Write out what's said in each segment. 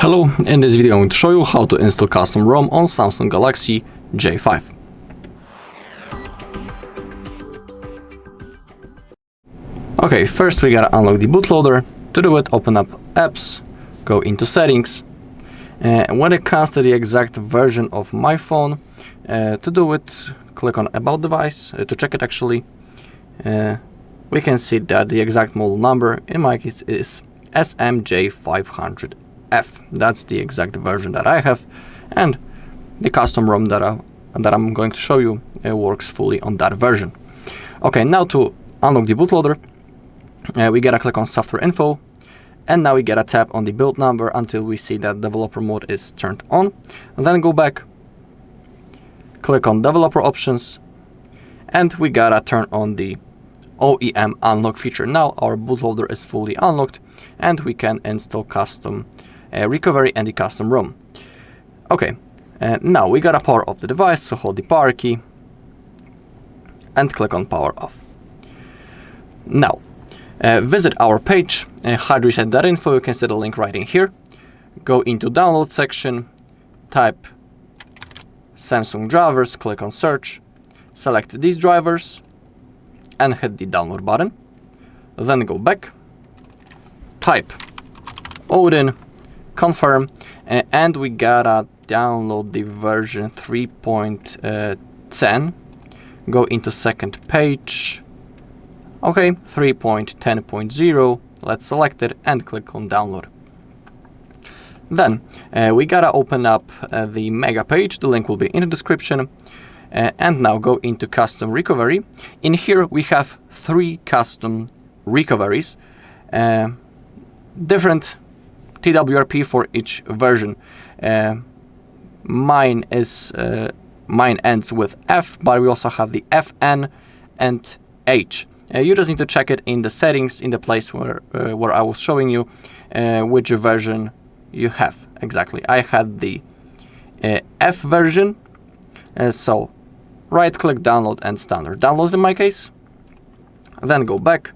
Hello, in this video I'm going to show you how to install custom ROM on Samsung Galaxy J5. Okay, first we gotta unlock the bootloader. To do it, open up apps, go into settings. When it comes to the exact version of my phone, to do it, click on about device to check it actually. We can see that the exact model number in my case is SM-J500F. That's the exact version that I have, and the custom ROM that I'm going to show you works fully on that version. Okay, now to unlock the bootloader, we gotta click on software info, and now we gotta tap on the build number until we see that developer mode is turned on, and then go back, click on developer options, and we gotta turn on the OEM unlock feature. Now our bootloader is fully unlocked and we can install custom recovery and the custom ROM. Okay, now we gotta power off the device, so hold the power key and click on power off. Now visit our page, HardReset.info. You can see the link right in here. Go into download section, type Samsung drivers, click on search, select these drivers and hit the download button. Then go back, type Odin, confirm, and we gotta download the version 3.10. Go into second page. Okay, 3.10.0. Let's select it and click on download. Then we gotta open up the mega page. The link will be in the description. And now go into custom recovery. In here we have 3 custom recoveries, different TWRP for each version. Mine ends with F, but we also have the FN and H. You just need to check it in the settings, in the place where I was showing you which version you have exactly. I had the F version, so right click, download, and standard download in my case. Then go back,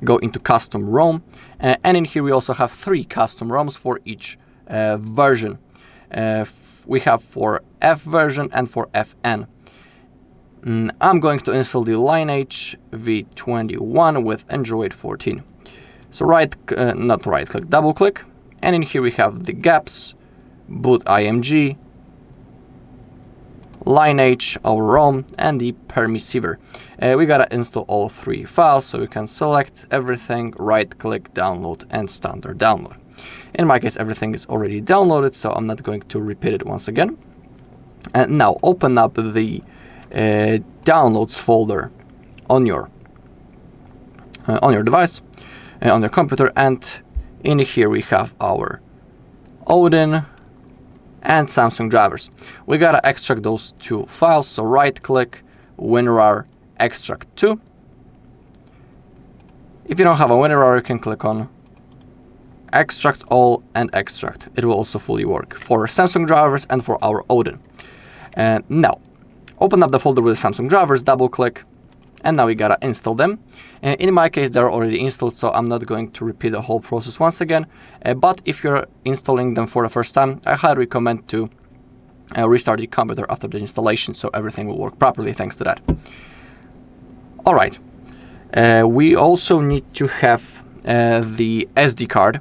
go into custom ROM, and in here we also have 3 custom ROMs for each version. We have for F version and for FN. I'm going to install the Lineage V21 with Android 14. So not right click, double click, and in here we have the gaps, boot.img, Lineage, our ROM, and the permissiver. We gotta install all 3 files, so we can select everything, right click, download, and standard download. In my case, everything is already downloaded, so I'm not going to repeat it once again. And now open up the downloads folder on your device, on your computer, and in here we have our Odin and Samsung drivers. We gotta extract those 2 files, so right click, WinRAR, extract to. If you don't have a WinRAR, you can click on extract all and extract. It will also fully work for Samsung drivers and for our Odin. And now open up the folder with the Samsung drivers, double click, and now we gotta install them. In my case, they're already installed, so I'm not going to repeat the whole process once again. But if you're installing them for the first time, I highly recommend to restart the computer after the installation, so everything will work properly thanks to that. All right. We also need to have the SD card,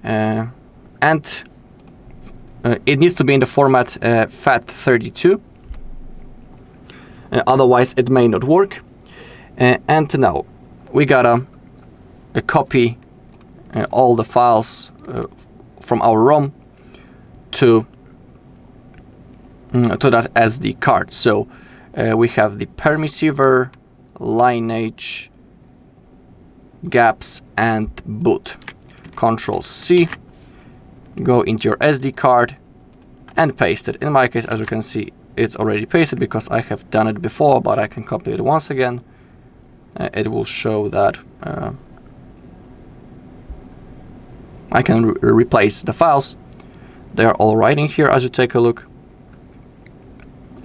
and it needs to be in the format FAT32. Otherwise it may not work. And now we gotta copy all the files from our ROM to that SD card. So we have the permissiver, Lineage, gaps, and boot. Control C, go into your SD card and paste it. In my case, as you can see, it's already pasted because I have done it before, but I can copy it once again. It will show that I can replace the files. They are all right in here as you take a look.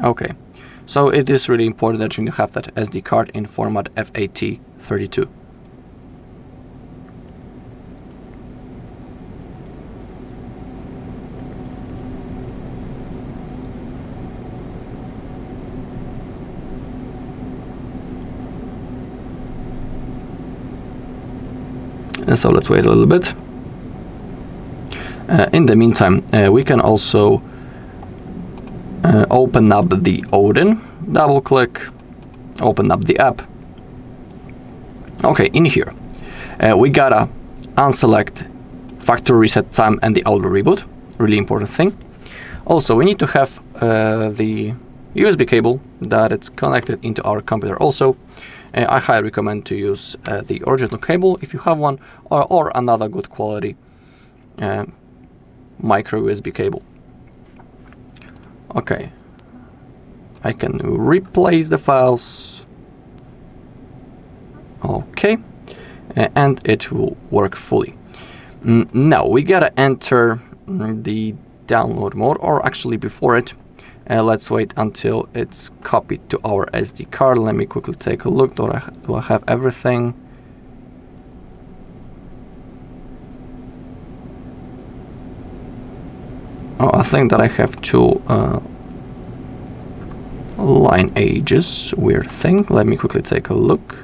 Okay, so it is really important that you have that SD card in format FAT32. so let's wait a little bit. In the meantime, we can also open up the Odin, double click, open up the app. Okay, in here, we gotta unselect factory reset time and the auto reboot, really important thing. Also, we need to have the USB cable that it's connected into our computer also. I highly recommend to use the original cable if you have one, or another good quality micro USB cable. Okay, I can replace the files. Okay, and it will work fully. Now we gotta enter the download mode, or actually before it, let's wait until it's copied to our SD card. Let me quickly take a look. Do I have everything? Oh, I think that I have two LineageOS, weird thing. Let me quickly take a look.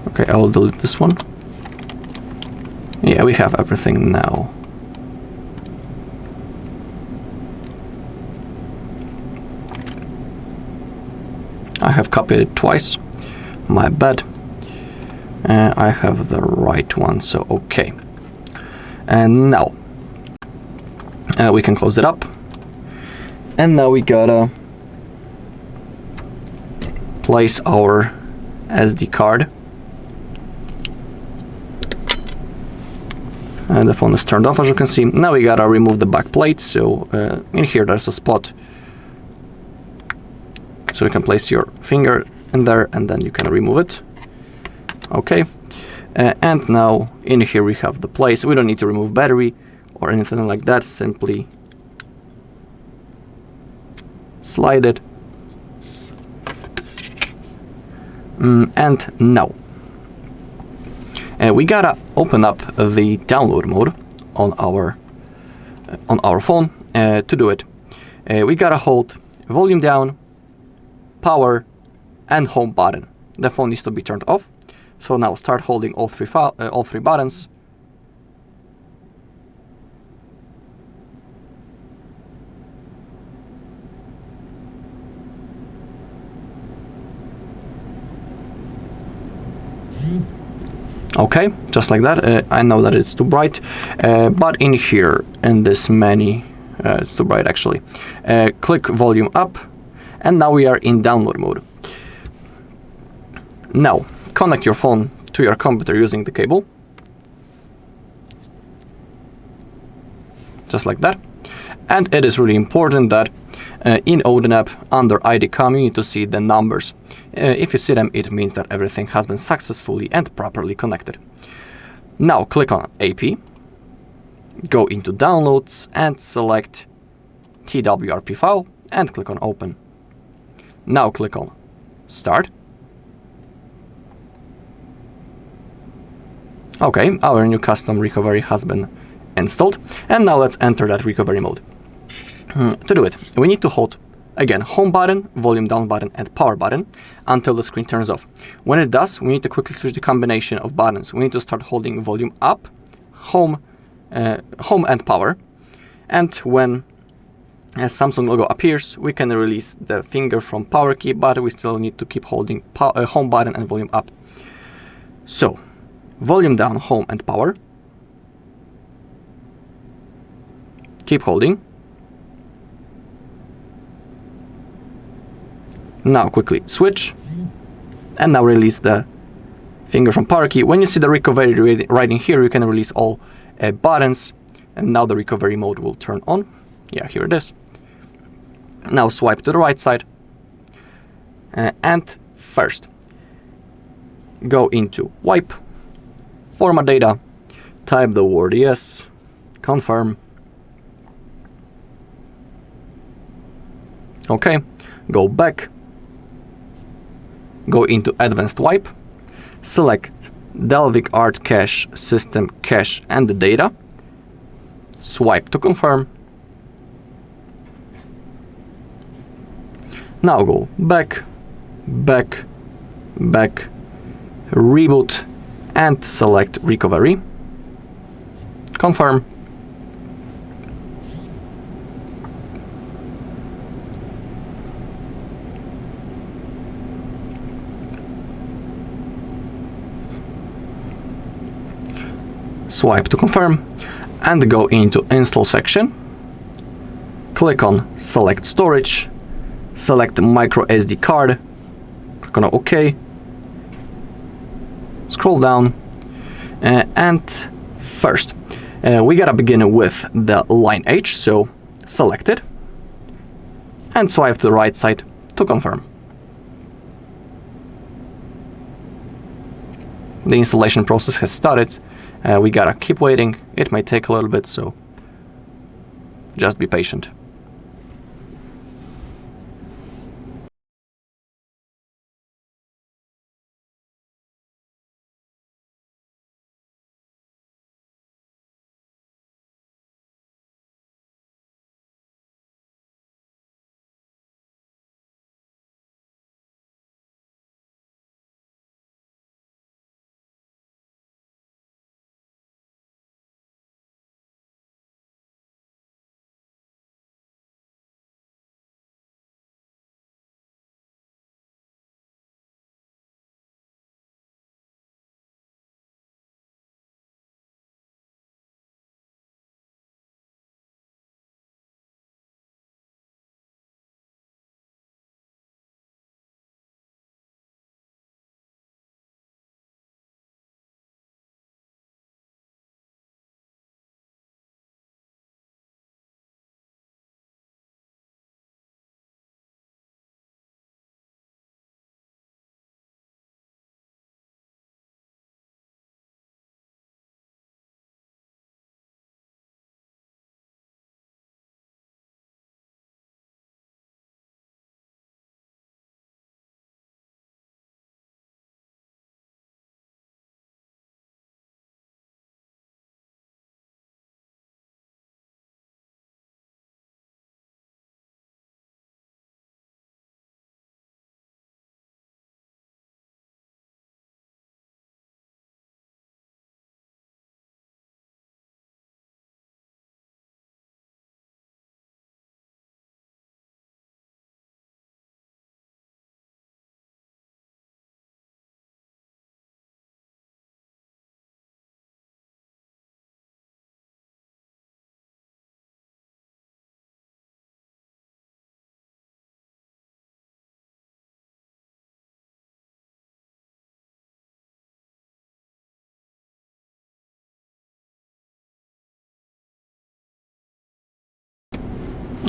Okay, I will delete this one. Yeah, we have everything now. I have copied it twice. My bad. I have the right one, so okay. And now we can close it up. And now we gotta place our SD card. And the phone is turned off, as you can see. Now we gotta remove the back plate. So in here there's a spot, so you can place your finger in there and then you can remove it. Okay, and now in here we have the place. We don't need to remove battery or anything like that. Simply slide it. And now we gotta open up the download mode on our phone. To do it, we gotta hold volume down, power, and home button. The phone needs to be turned off. So now start holding all three buttons. Okay, just like that. I know that it's too bright, but in here, in this menu, it's too bright actually. Click volume up, and now we are in download mode. Now, connect your phone to your computer using the cable. Just like that. And it is really important that in Odin app, under IDCOM, you need to see the numbers. If you see them, it means that everything has been successfully and properly connected. Now click on AP, go into Downloads and select TWRP file and click on Open. Now click on Start. Okay, our new custom recovery has been installed, and now let's enter that recovery mode. To do it, we need to hold, again, home button, volume down button, and power button until the screen turns off. When it does, we need to quickly switch the combination of buttons. We need to start holding volume up, home and power, and when a Samsung logo appears, we can release the finger from power key, but we still need to keep holding home button and volume up. So, volume down, home and power. Keep holding. Now quickly switch, and now release the finger from power key. When you see the recovery writing here, you can release all buttons, and now the recovery mode will turn on. Yeah, here it is. Now swipe to the right side, and first go into wipe, format data, type the word yes, confirm. Okay, go back. Go into Advanced Wipe, select Dalvik Art Cache, System Cache and the data, swipe to confirm. Now go back, back, back, reboot, and select recovery. Confirm. Swipe to confirm, and go into install section. Click on select storage, select microSD card, click on OK, scroll down, and first we gotta begin with the Lineage, so select it and swipe to the right side to confirm. The installation process has started. We gotta keep waiting. It may take a little bit, so just be patient.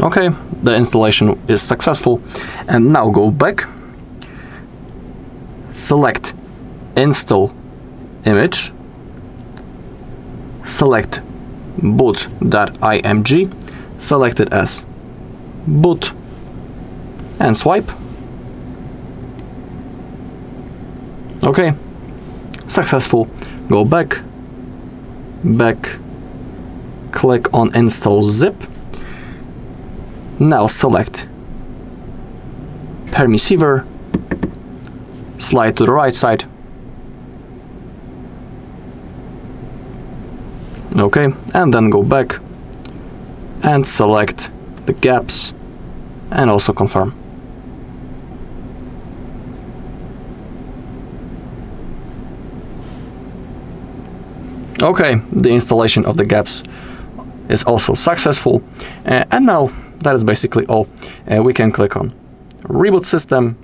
Okay, the installation is successful, and now go back, select install image, select boot.img, select it as boot, and swipe. Okay, successful. Go back, back, click on install zip. Now select permissiver, slide to the right side. Okay, and then go back and select the gaps and also confirm. Okay, the installation of the gaps is also successful, and now that is basically all. We can click on reboot system,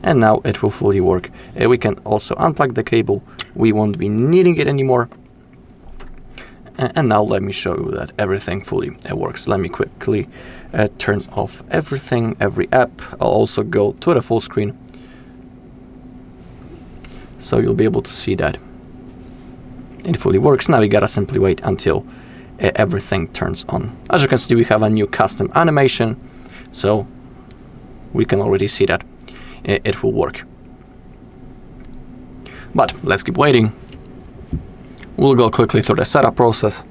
and now it will fully work. We can also unplug the cable. We won't be needing it anymore. And now let me show you that everything fully works. Let me quickly turn off everything, every app. I'll also go to the full screen, so you'll be able to see that it fully works. Now we gotta simply wait until everything turns on. As you can see, we have a new custom animation, so we can already see that it will work. But let's keep waiting. We'll go quickly through the setup process.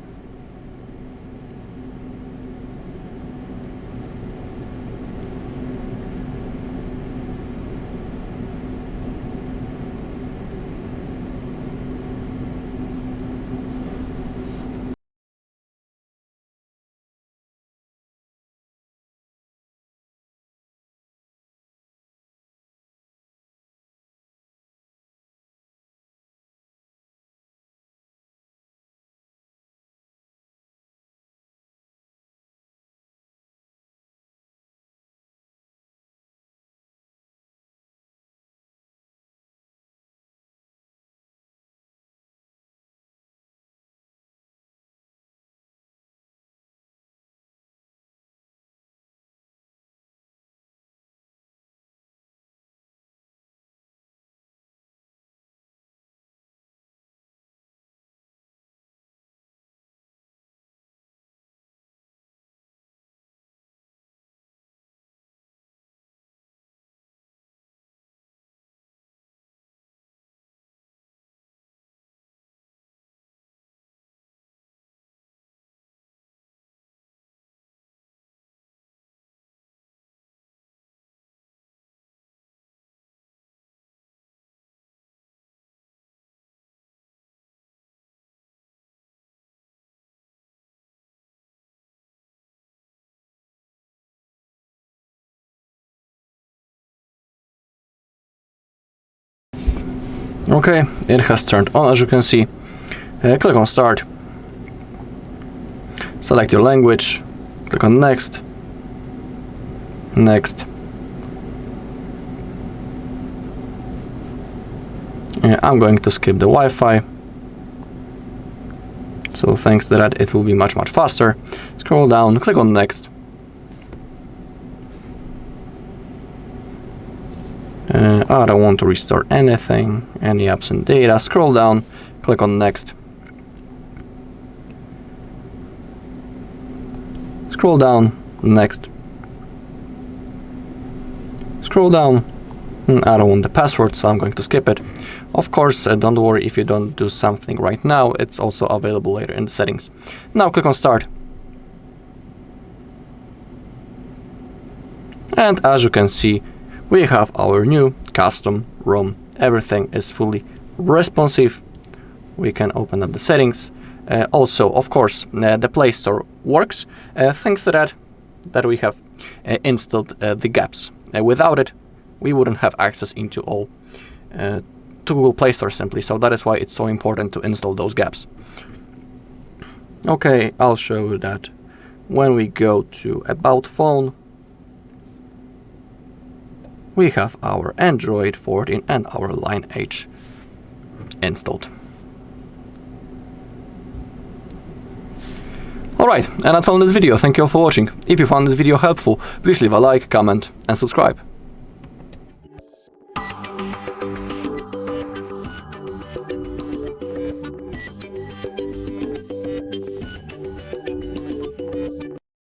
Okay, it has turned on, as you can see. Click on Start. Select your language. Click on Next. Next. I'm going to skip the Wi-Fi. So thanks to that, it will be much faster. Scroll down, click on Next. I don't want to restore anything, any absent data. Scroll down, click on Next. Scroll down, Next. Scroll down. I don't want the password, so I'm going to skip it. Of course, don't worry if you don't do something right now, it's also available later in the settings. Now click on Start. And as you can see, we have our new custom ROM. Everything is fully responsive. We can open up the settings. Also, of course, the Play Store works. Thanks to that we have installed the gaps. Without it, we wouldn't have access into all to Google Play Store simply, so that is why it's so important to install those gaps. Okay, I'll show you that when we go to About Phone, we have our Android 14 and our Lineage installed. Alright, and that's all in this video. Thank you all for watching. If you found this video helpful, please leave a like, comment and subscribe.